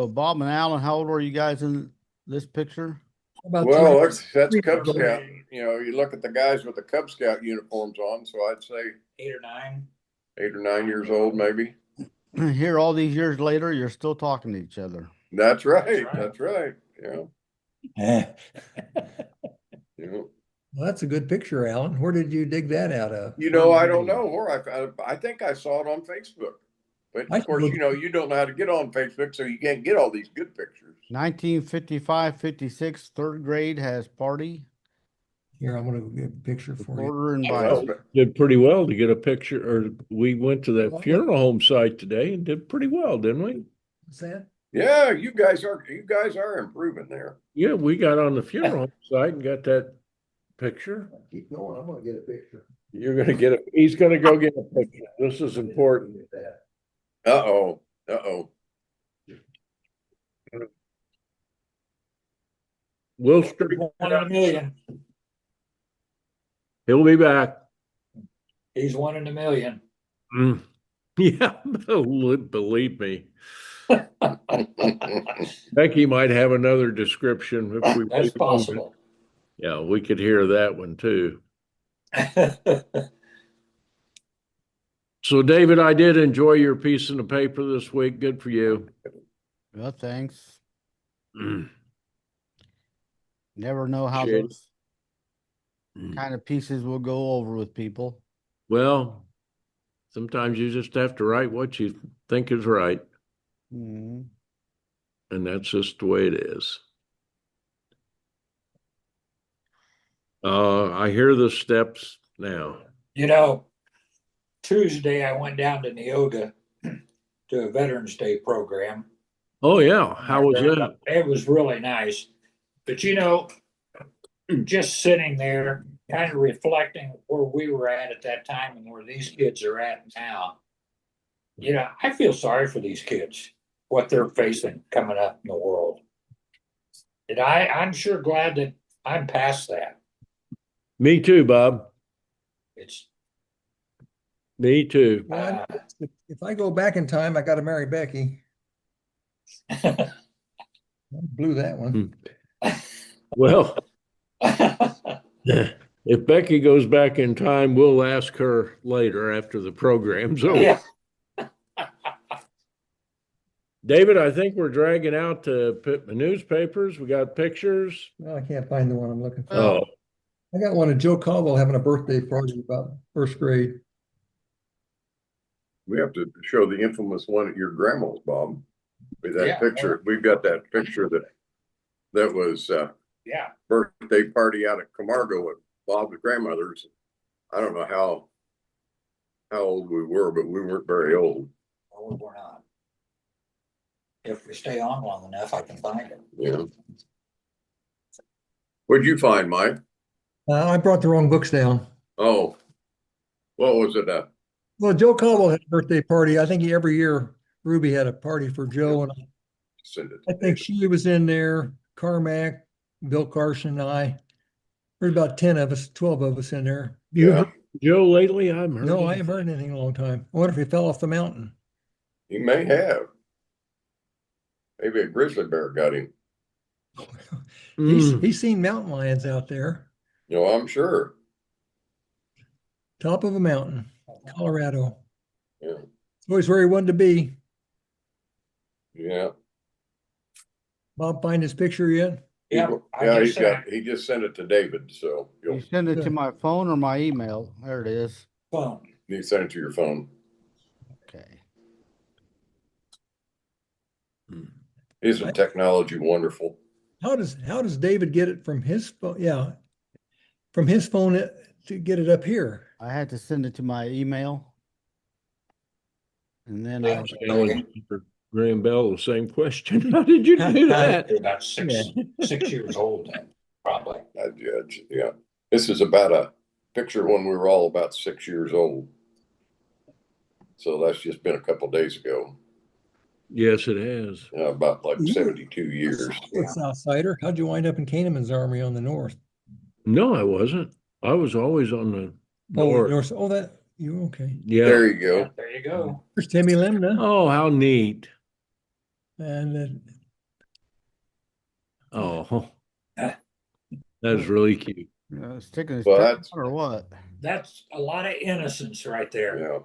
Bob and Alan, how old were you guys in this picture? About Well, three- that's Cub Scout. You look at the guys with the Cub Scout uniforms on, so I'd say 8 or 9. 8 or 9 years old, maybe. Here, all these years later, you're still talking to each other. That's right. That's right. That's right. Yeah. Yeah. Well, that's a good picture, Alan. Where did you dig that out of? I don't know where I think I saw it on Facebook. But I of course, look- you don't know how to get on Facebook, so you can't get all these good pictures. 1955-56, third grade has party. Here, I'm going to get a picture for you. Reporter and Well, Bible. Did pretty well to get a picture, or we went to that funeral home site today and did pretty well, didn't we? What's that? yeah, you guys are improving there. Yeah, we got on the funeral home site and got that picture. Keep going. I'm going to get a picture. You're gonna get it. He's gonna go get a picture. This is important. Uh-oh. Will straighten it 1 in a out. million. He'll be back. He's 1 in a million. Mm. Yeah, believe me. Becky might have another description if we. That's possible. Yeah, we could hear that one too. So, David, I did enjoy your piece in the paper this week. Good for you. Well, thanks. Mm. Never know how Appreciate it. those kind of pieces will go over with people. Well, sometimes you just have to write what you think is right, Mhm. and that's just the way it is. I hear the steps now. Tuesday I went down to Neoga to a Veterans Day program. Oh yeah, how was that? It was really nice. But just sitting there, kind of reflecting where we were at that time and where these kids are at now. I feel sorry for these kids, what they're facing coming up in the world. And I'm sure glad that I'm past that. Me too, Bob. It's Me too. Well, if I go back in time, I got to marry Becky. I blew that one. Well, if Becky goes back in time, we'll ask her later after the program's over. yeah. David, I think we're dragging out the newspapers. We got pictures. Well, I can't find the one I'm looking for. Oh, I got one of Joe Caldwell having a birthday party about first grade. We have to show the infamous one at your grandma's, Bob. With that Yeah. picture, we've got that picture that was Yeah. birthday party out at Camargo at Bob's grandmother's. I don't know how old we were, but we weren't very old. No, we're not. If we stay on long enough, I can find it. Yeah. What'd you find, Mike? I brought the wrong books down. Oh, what was it? Well, Joe Caldwell had a birthday party. I think every year Ruby had a party for Joe, and Send it. I think she was in there, Carmack, Bill Carson, and I. There's about 10 of us, 12 of us in there. You Yeah, heard Joe lately? I haven't heard. No, I anything. haven't heard anything in a long time. I wonder if he fell off the mountain. he may have. Maybe a grizzly bear got him. Mm. He's seen mountain lions out there, You know, I'm sure. top of a mountain, Colorado. Yeah. It's always where he wanted to be. Yeah. Bob, find his picture yet? Yeah. Yeah, he just sent it to David, so You send it to my phone or my email? There it is. Phone. you send it to your phone. Okay. Isn't technology wonderful? How does David get it from his phone? Yeah, from his phone to get it up here. I had to send it to my email. And then Yeah. For Graham Bell, the same question. How did you do that? About six years old then, probably. I judge. Yeah. This is about a picture when we were all about 6 years old. So that's just been a couple of days ago. Yes, it has. About like Yeah. 72 years. Southsider. How'd you wind up in Kahneman's army on the north? No, I wasn't. I was always on the north. North. Oh, that you okay? Yeah. There you go. Yeah, there you go. There's Timmy Lemna, Oh, how neat. and Oh, that's really cute. sticking his Well, tongue that's- out or what? That's a lot of innocence right there. Yeah.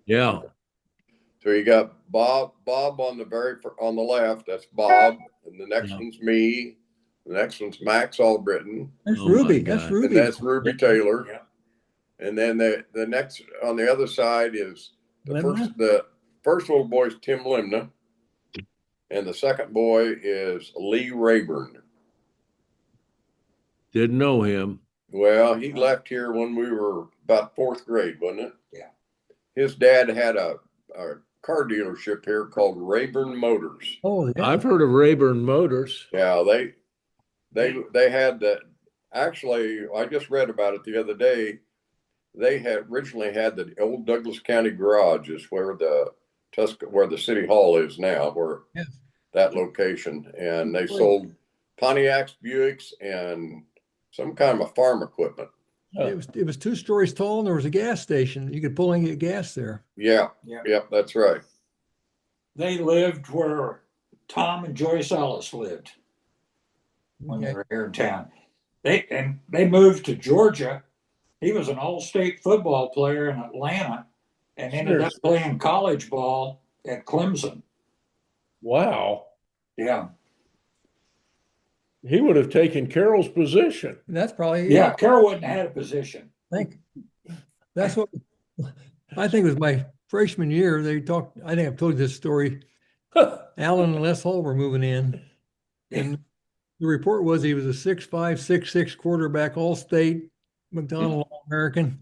Yeah. So you got Bob on on the left. That's Bob, and the next Yeah. one's me. The next one's Max Albritton, there's Oh, my Ruby. God. That's and Ruby. that's Ruby Taylor. Yeah. And then the next on the other side is Lemna? the first little boy is Tim Lemna, and the second boy is Lee Rayburn. Didn't know him. Well, he left here when we were about fourth grade, wasn't it? Yeah. His dad had a car dealership here called Rayburn Motors. Oh, yeah. I've heard of Rayburn Motors. Yeah, they had that. Actually, I just read about it the other day. They had originally had the old Douglas County garage, is where where the city hall is now, where Yes. that location, and they sold Pontiacs, Buicks, and some kind of a farm equipment. It was 2 stories tall, and there was a gas station. You could pull and get gas there. Yeah, Yeah. yep, that's right. They lived where Tom and Joyce Ellis lived when they Okay. were here in town. They moved to Georgia. He was an all-state football player in Atlanta and ended up playing college ball at Clemson. Wow. Yeah. He would have taken Carroll's position. That's probably Yeah. Carroll wouldn't have had a position. That's what I think was my freshman year. They talked. I think I've told you this story. Alan and Les Hall were moving in, and the report was he was a 6'5", 6'6" quarterback, all state, McDonald All-American.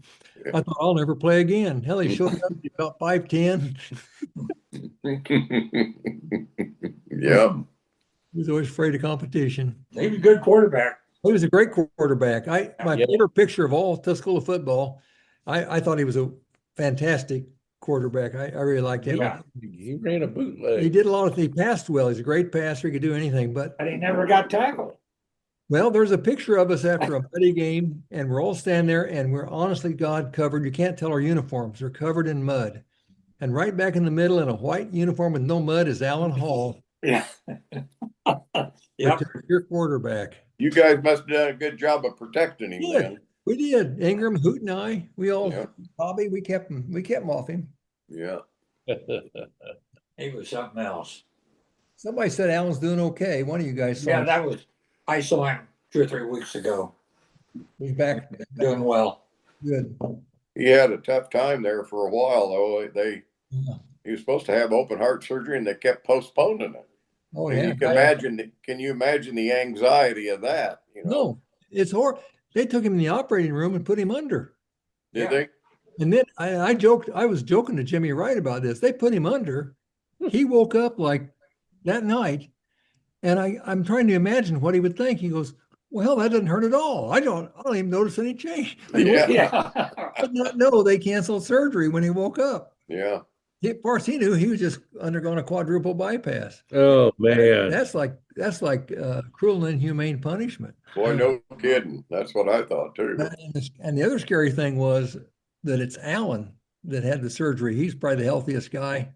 I thought I'll never play again. Hell, he showed up about 5'10". Yep. He was always afraid of competition. He was a good quarterback. He was a great quarterback. My Yeah. favorite picture of all Tuscola football. I thought he was a fantastic quarterback. I really liked him. Yeah. He ran a bootleg. He did a lot of. He passed well. He's a great passer. He could do anything. But But he never got tackled. well, there's a picture of us after a muddy game, and we're all standing there, and we're honestly God covered. You can't tell our uniforms; they're covered in mud. And right back in the middle, in a white uniform with no mud, is Alan Hall, Yeah. Yep. your quarterback. You guys must have done a good job of protecting him Yeah. then. We did. Ingram, Hoot, and I. We all. Yeah. Bobby. We kept him. We kept him off him. Yeah. He was something else. Somebody said Alan's doing okay. One of you guys saw Yeah, him. I saw him 2 or 3 weeks ago. He's back. doing well. Good. He had a tough time there for a while, though. Yeah. He was supposed to have open heart surgery, and they kept postponing it. Oh, And yeah. can you imagine the anxiety of that? No, it's horrible. They took him in the operating room and put him under. Did they? And then I was joking to Jimmy Wright about this. They put him under. He woke up like that night, and I'm trying to imagine what he would think. He goes, "Well, that doesn't hurt at all. I don't even notice any change." Yeah. Yeah. I did not know they canceled surgery when he woke up. Yeah. Of course, he knew he was just undergoing a quadruple bypass. Oh man. That's like cruel and inhumane punishment. Boy, no kidding. That's what I thought too. And the other scary thing was that it's Alan that had the surgery. He's probably the healthiest guy.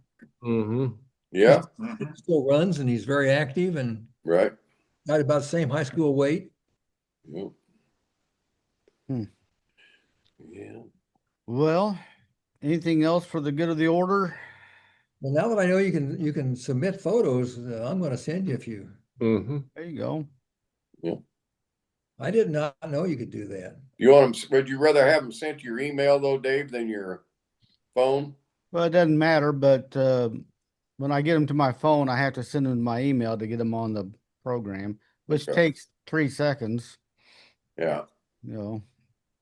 Mm-hmm. Yeah. He still runs and he's very active and Right. got about the same high school weight. Yeah. Hmm. Yeah. Well, anything else for the good of the order? Well, now that I know you can submit photos, I'm going to send you a few. Mm-hmm. There you go. I did not know you could do that. You want them? Would you rather have them sent to your email though, Dave, than your phone? Well, it doesn't matter, but when I get them to my phone, I have to send them to my email to get them on the program, which Okay. takes 3 seconds. Yeah.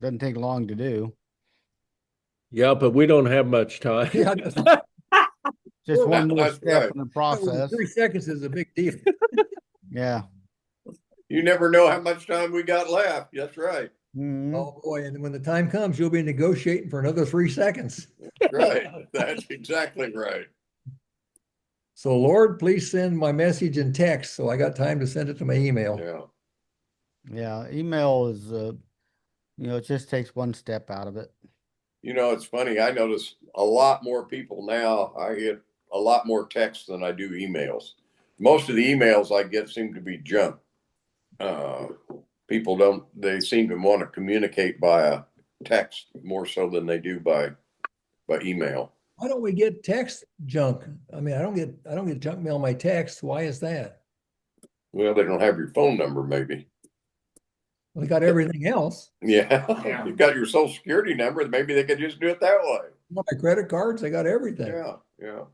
Doesn't take long to do. Yeah, but we don't have much time. Yeah, Just Well, one more that's step right. in the process. 3 seconds is a big deal. Yeah. You never know how much time we got left. That's right. Mhm. Oh boy! And when the time comes, you'll be negotiating for another 3 seconds. Right. That's exactly right. So, Lord, please send my message in text so I got time to send it to my email. Yeah. Yeah. Email is, it just takes one step out of it. It's funny. I notice a lot more people now. I get a lot more texts than I do emails. Most of the emails I get seem to be junk. People they seem to want to communicate by text more so than they do by email. Why don't we get text junk? I mean, I don't get junk mail on my text. Why is that? Well, they don't have your phone number, maybe. Well, they got everything else. Yeah. Yeah. You've got your social security number. Maybe they could just do it that way. My credit cards, they got everything. Yeah. Yeah.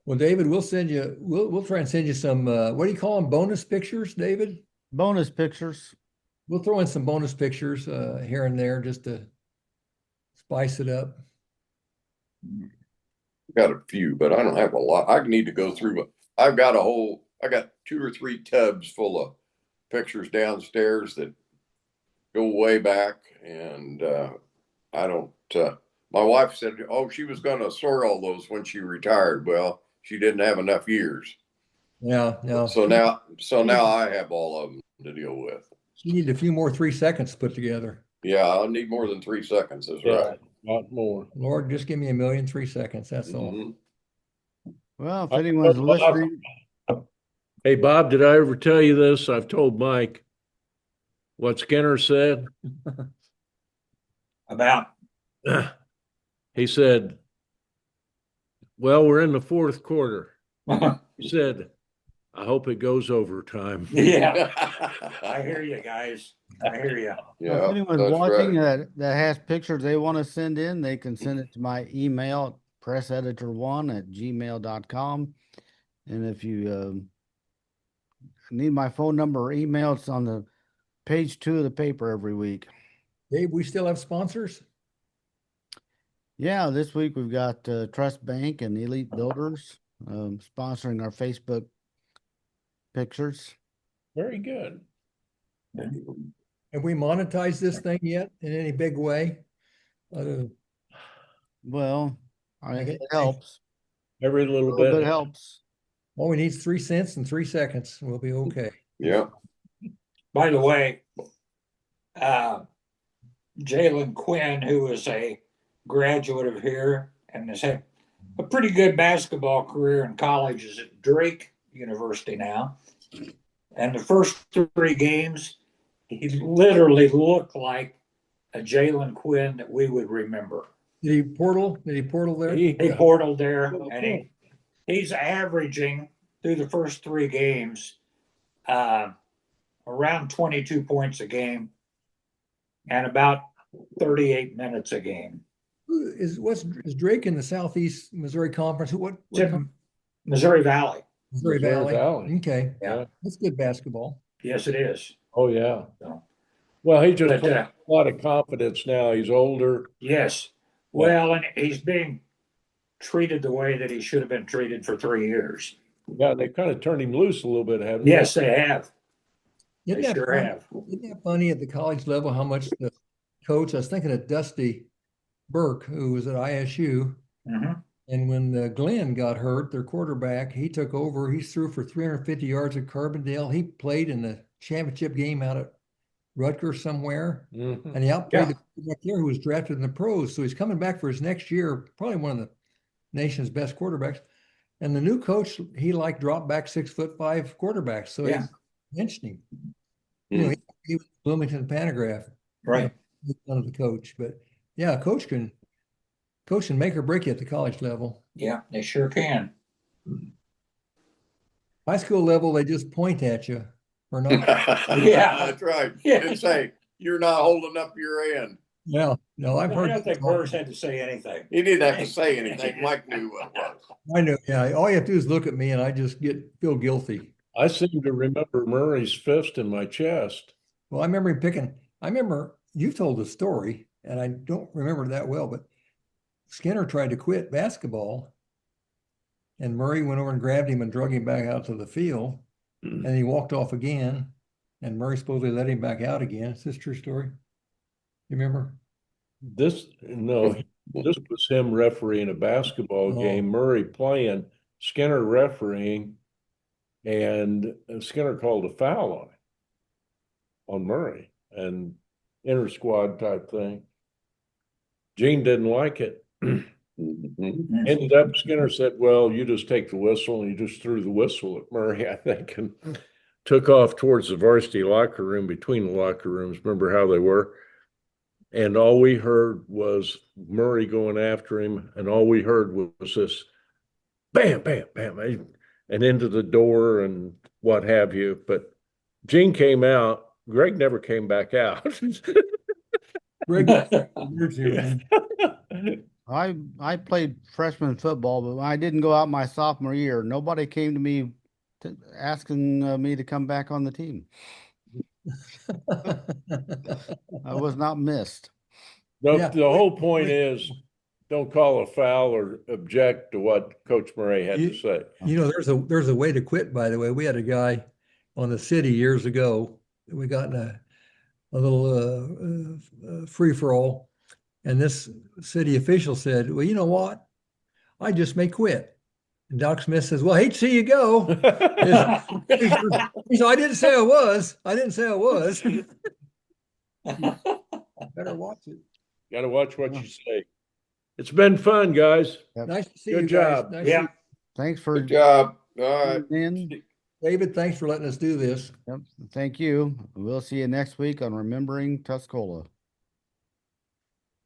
Well, David, we'll try and send you some, what do you call them? Bonus pictures, David? Bonus pictures. We'll throw in some bonus pictures here and there just to spice it up. Got a few, but I don't have a lot. I need to go through it. I got 2 or 3 tubs full of pictures downstairs that go way back. And I don't, my wife said, she was going to sort all those when she retired. Well, she didn't have enough years. Yeah, no. So now I have all of them to deal with. You need a few more 3 seconds to put together. Yeah, I'll need more than 3 seconds. That's right. A lot more. Lord, just give me 1,000,003 seconds. That's all. Mhm. Well, if anyone's listening, Hey, Bob, did I ever tell you this? I've told Mike what Skinner said. About He said, well, we're in the 4th quarter. He said, I hope it goes overtime. yeah. I hear you guys. I hear you. Yeah, if anyone's that's watching right. that has pictures they want to send in, they can send it to my email, presseditor1@gmail.com. And if you need my phone number or email, it's on the page 2 of the paper every week. Dave, we still have sponsors? Yeah, this week we've got Trust Bank and Elite Builders sponsoring our Facebook pictures. Very good. Have we monetized this thing yet in any big way? Well, it helps. Every A little little bit bit. helps. All we need is 3 cents and 3 seconds. We'll be okay. Yeah. By the way, Jalen Quinn, who is a graduate of here and has had a pretty good basketball career in college, is at Drake University now. And the first 3 games, he literally looked like a Jalen Quinn that we would remember. Did he portal there? He portaled there, and he's averaging through the first 3 games around 22 points a game and about 38 minutes a game. Is Drake in the Southeast Missouri Conference? What It's in Missouri Valley. Missouri Missouri Valley? Valley. Okay. Yeah. That's good basketball. Yes, it is. Oh, yeah. So, Well, he just but, put a lot of confidence now. He's older. yes. Well, and he's being treated the way that he should have been treated for 3 years. Yeah, they kind of turned him loose a little bit, haven't Yes, they have. Isn't They that sure fun? have. Isn't that funny at the college level how much the coach, I was thinking of Dusty Burke, who was at ISU, Mhm. and when Glenn got hurt, their quarterback, he took over. He threw for 350 yards at Carbondale. He played in the championship game out at Rutgers somewhere, you? and he outplayed Yeah. the quarterback there who was drafted in the pros. So he's coming back for his next year, probably one of the nation's best quarterbacks. And the new coach, he like dropped back 6'5" quarterbacks. So Yeah. he benched him. You know, he was Bloomington Panagraph. Right. He's one of the coach, but yeah, coach can make or break you at the college level. Yeah, they sure can. High school level, they just point at you or not. Yeah. That's right. Yeah. And say, you're not holding up your end. Yeah, no, I've I heard. don't think Burrs had to say anything. He didn't have to say anything. Mike knew what it was. I know. Yeah, all you have to do is look at me, and I just feel guilty. I seem to remember Murray's fist in my chest. Well, I remember him picking. I remember you told the story, and I don't remember it that well, but Skinner tried to quit basketball, and Murray went over and grabbed him and drug him back out to the field, and he walked off again, and Murray supposedly let him back out again. Is this a true story? You remember? This was him refereeing a basketball Oh. game, Murray playing, Skinner refereeing, and Skinner called a foul on Murray, and inter squad type thing. Gene didn't like it. Ended up, Skinner said, well, you just take the whistle, and he just threw the whistle at Murray, I think, and took off towards the varsity locker room, between the locker rooms. Remember how they were? And all we heard was Murray going after him, and all we heard was this bam, bam, bam, and into the door and what have you. But Gene came out. Greg never came back out. Greg, I played freshman football, but I didn't go out my sophomore year. Nobody came to me asking me to come back on the team. I was not missed. Yeah. The whole point is, don't call a foul or object to what Coach Murray had to say. You know, there's a way to quit, by the way. We had a guy on the city years ago. We got in a little free-for-all, and this city official said, well, you know what? I just may quit. And Doc Smith says, well, I hate to see you go. He said, I didn't say I was. I didn't say I was. Better watch it. Got to watch what you say. It's been fun, guys. Yep. Nice to see Good you job. guys. Nice Yeah. to Thanks for Good job. All right. in. David, thanks for letting us do this. Yep. Thank you. We'll see you next week on Remembering Tuscola.